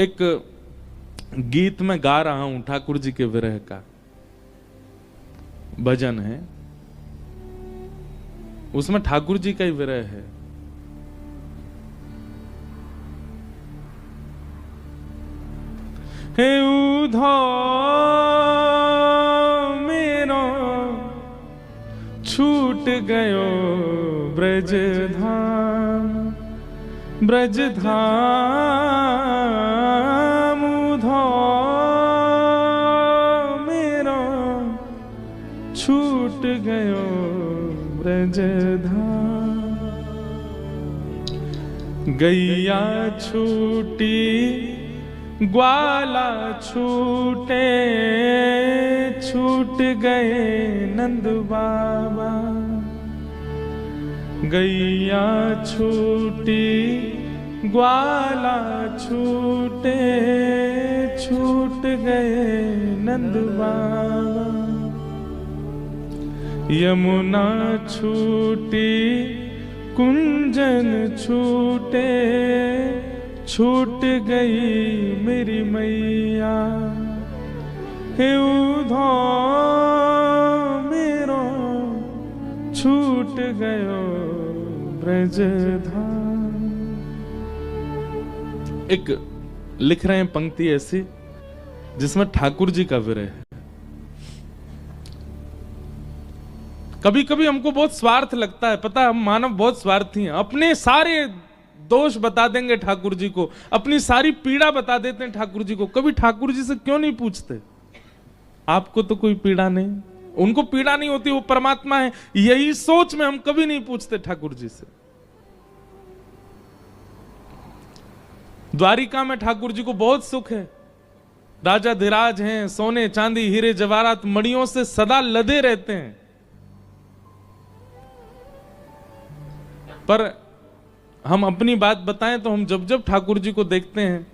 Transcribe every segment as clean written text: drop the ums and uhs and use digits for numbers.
एक गीत में गा रहा हूं, ठाकुर जी के विरह का भजन है, उसमें ठाकुर जी का ही विरह है। हे उधो मेरो छूट गयो ब्रज धाम, ब्रज धाम उधो मेरो छूट गयो ब्रज धाम। गैया छूटी ग्वाला छूटे, छूट गए नंद बाबा। गैया छूटी ग्वाला छूटे, छूट गए नंद बाबा। यमुना छूटी कुंजन छूटे, छूट गई मेरी मैया। हे उधो मेरो छूट गयो ब्रज धाम। एक लिख रहे हैं पंक्ति ऐसी जिसमें ठाकुर जी का विरह है। कभी कभी हमको बहुत स्वार्थ लगता है, पता है हम मानव बहुत स्वार्थी हैं, अपने सारे दोष बता देंगे ठाकुर जी को, अपनी सारी पीड़ा बता देते हैं ठाकुर जी को। कभी ठाकुर जी से क्यों नहीं पूछते, आपको तो कोई पीड़ा नहीं, उनको पीड़ा नहीं होती, वो परमात्मा है। यही सोच में हम कभी नहीं पूछते ठाकुर जी से। द्वारिका में ठाकुर जी को बहुत सुख है, राजा धीराज हैं, सोने चांदी हीरे जवाहरात मणियों से सदा लदे रहते हैं। पर हम अपनी बात बताएं तो हम जब जब ठाकुर जी को देखते हैं,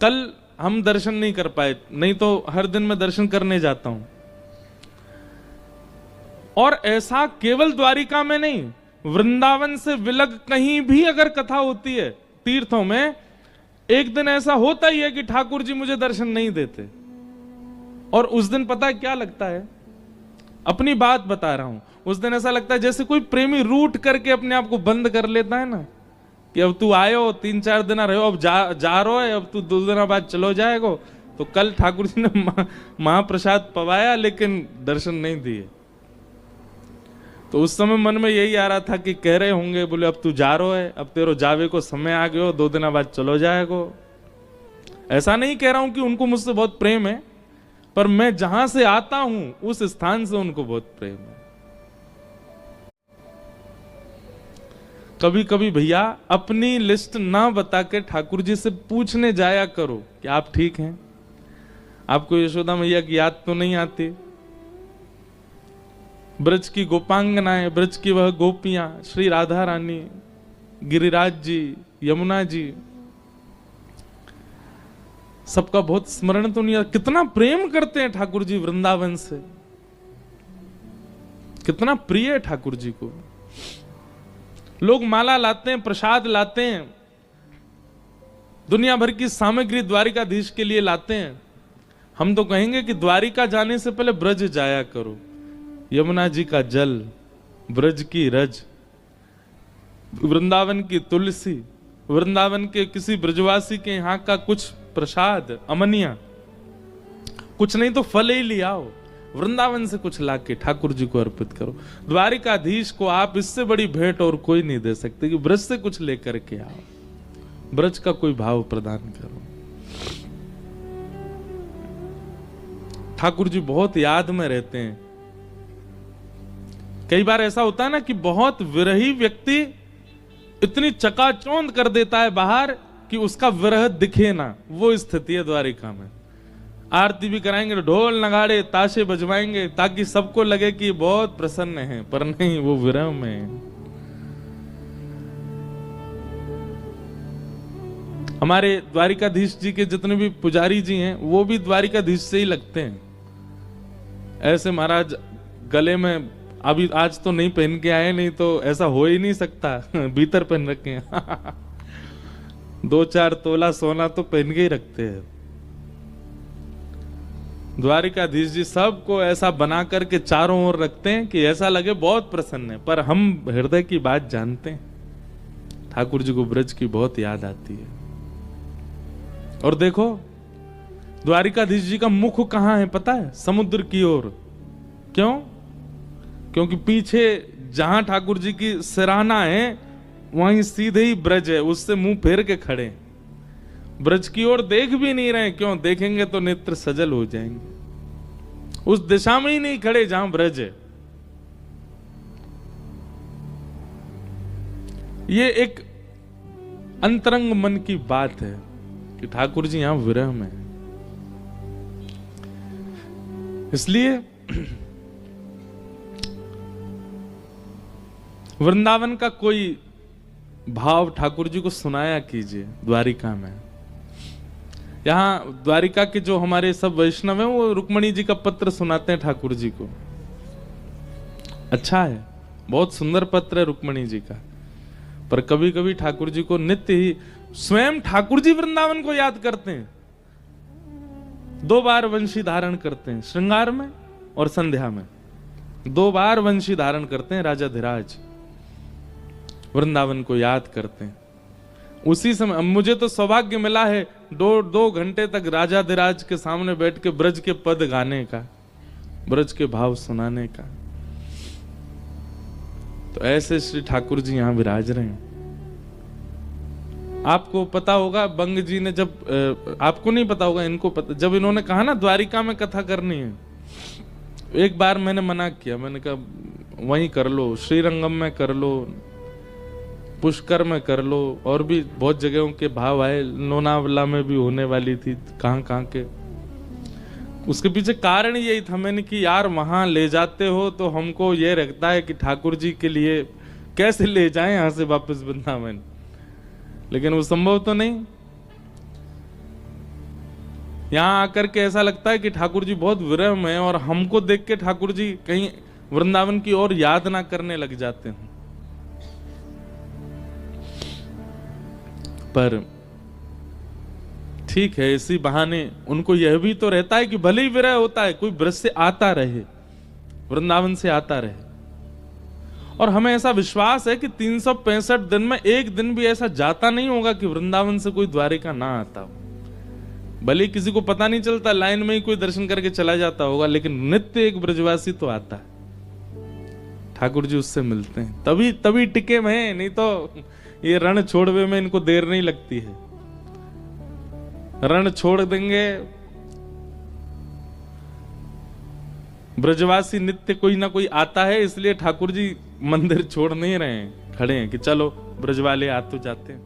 कल हम दर्शन नहीं कर पाए, नहीं तो हर दिन मैं दर्शन करने जाता हूं। और ऐसा केवल द्वारिका में नहीं, वृंदावन से विलग कहीं भी अगर कथा होती है तीर्थों में, एक दिन ऐसा होता ही है कि ठाकुर जी मुझे दर्शन नहीं देते। और उस दिन पता है क्या लगता है, अपनी बात बता रहा हूं, उस दिन ऐसा लगता है जैसे कोई प्रेमी रूठ करके अपने आप को बंद कर लेता है ना, कि अब तू आयो 3-4 दिन रहो, अब जा रहो है, अब तू 2 दिन बाद चलो जाएगो। तो कल ठाकुर जी ने महाप्रसाद पवाया लेकिन दर्शन नहीं दिए। तो उस समय मन में यही आ रहा था कि कह रहे होंगे, बोले अब तू जा रहो है, अब तेरो जावे को समय आ गयो, 2 दिन बाद चलो जाएगो। ऐसा नहीं कह रहा हूं कि उनको मुझसे बहुत प्रेम है, पर मैं जहां से आता हूं उस स्थान से उनको बहुत प्रेम है। कभी कभी भैया अपनी लिस्ट ना बता के ठाकुर जी से पूछने जाया करो कि आप ठीक हैं, आपको यशोदा मैया की याद तो नहीं आती। ब्रज की गोपांगनाएं, ब्रज की वह गोपियां, श्री राधा रानी, गिरिराज जी, यमुना जी, सबका बहुत स्मरण तो नहीं आता। कितना प्रेम करते हैं ठाकुर जी वृंदावन से, कितना प्रिय है ठाकुर जी को। लोग माला लाते हैं, प्रसाद लाते हैं, दुनिया भर की सामग्री द्वारिकाधीश के लिए लाते हैं। हम तो कहेंगे कि द्वारिका जाने से पहले ब्रज जाया करो, यमुना जी का जल, ब्रज की रज, वृंदावन की तुलसी, वृंदावन के किसी ब्रजवासी के यहाँ का कुछ प्रसाद, अमनिया, कुछ नहीं तो फल ही ले आओ, वृंदावन से कुछ लाके ठाकुर जी को अर्पित करो। द्वारिकाधीश को आप इससे बड़ी भेंट और कोई नहीं दे सकते कि ब्रज से कुछ लेकर के आओ, ब्रज का कोई भाव प्रदान करो। ठाकुर जी बहुत याद में रहते हैं। कई बार ऐसा होता है ना कि बहुत विरही व्यक्ति इतनी चकाचौंध कर देता है बाहर कि उसका विरह दिखे ना, वो स्थिति है द्वारिका में। आरती भी कराएंगे, ढोल नगाड़े ताशे बजवाएंगे ताकि सबको लगे कि बहुत प्रसन्न है, पर नहीं, वो विरह में। हमारे द्वारिकाधीश जी के जितने भी पुजारी जी हैं वो भी द्वारिकाधीश से ही लगते हैं। ऐसे महाराज गले में अभी आज तो नहीं पहन के आए, नहीं तो ऐसा हो ही नहीं सकता, भीतर पहन रखे हैं। 2-4 तोला सोना तो पहन के ही रखते हैं। द्वारिकाधीश जी सबको ऐसा बना करके चारों ओर रखते हैं कि ऐसा लगे बहुत प्रसन्न है, पर हम हृदय की बात जानते हैं। ठाकुर जी को ब्रज की बहुत याद आती है। और देखो द्वारिकाधीश जी का मुख कहां है पता है? समुद्र की ओर। क्यों? क्योंकि पीछे जहां ठाकुर जी की सराहना है वहीं सीधे ही ब्रज है, उससे मुंह फेर के खड़े। ब्रज की ओर देख भी नहीं रहे। क्यों? देखेंगे तो नेत्र सजल हो जाएंगे। उस दिशा में ही नहीं खड़े जहां ब्रज है। ये एक अंतरंग मन की बात है कि ठाकुर जी यहां विरह में है। इसलिए वृंदावन का कोई भाव ठाकुर जी को सुनाया कीजिए द्वारिका में। यहाँ द्वारिका के जो हमारे सब वैष्णव हैं वो रुक्मणी जी का पत्र सुनाते हैं ठाकुर जी को। अच्छा है, बहुत सुंदर पत्र है रुक्मणी जी का। पर कभी कभी ठाकुर जी को नित्य ही स्वयं ठाकुर जी वृंदावन को याद करते हैं। 2 बार वंशी धारण करते हैं, श्रृंगार में और संध्या में 2 बार वंशी धारण करते हैं। राजाधिराज वृंदावन को याद करते हैं। उसी समय मुझे तो सौभाग्य मिला है 2 घंटे तक राजाधिराज के सामने बैठ के ब्रज के पद गाने का, ब्रज के भाव सुनाने का। तो ऐसे श्री ठाकुर जी यहां विराज रहे हैं। आपको पता होगा बंग जी ने जब, आपको नहीं पता होगा, इनको पता, जब इन्होंने कहा ना द्वारिका में कथा करनी है, एक बार मैंने मना किया। मैंने कहा वहीं कर लो, श्रीरंगम में कर लो, पुष्कर में कर लो, और भी बहुत जगहों के भाव आए, लोनावला में भी होने वाली थी, कहां के। उसके पीछे कारण यही था, मैंने कि यार वहां ले जाते हो तो हमको ये रखता है कि ठाकुर जी के लिए कैसे ले जाएं यहां से वापस वृंदावन, लेकिन वो संभव तो नहीं। यहां आकर के ऐसा लगता है कि ठाकुर जी बहुत विरह में है, और हमको देख के ठाकुर जी कहीं वृंदावन की ओर याद ना करने लग जाते हैं। पर ठीक है, इसी बहाने उनको यह भी तो रहता है कि भले ही विरह होता है, कोई ब्रज से आता रहे, वृंदावन से आता रहे। और हमें ऐसा विश्वास है कि 365 दिन में एक दिन भी ऐसा जाता नहीं होगा कि वृंदावन से कोई द्वारिका ना आता हो। भले ही किसी को पता नहीं चलता, लाइन में ही कोई दर्शन करके चला जाता होगा, लेकिन नित्य एक ब्रजवासी तो आता है। ठाकुर जी उससे मिलते हैं, तभी टिके में, नहीं तो ये रण छोड़वे में इनको देर नहीं लगती है। रण छोड़ देंगे, ब्रजवासी नित्य कोई ना कोई आता है, इसलिए ठाकुर जी मंदिर छोड़ नहीं रहे हैं, खड़े हैं कि चलो ब्रज वाले आ तो जाते हैं।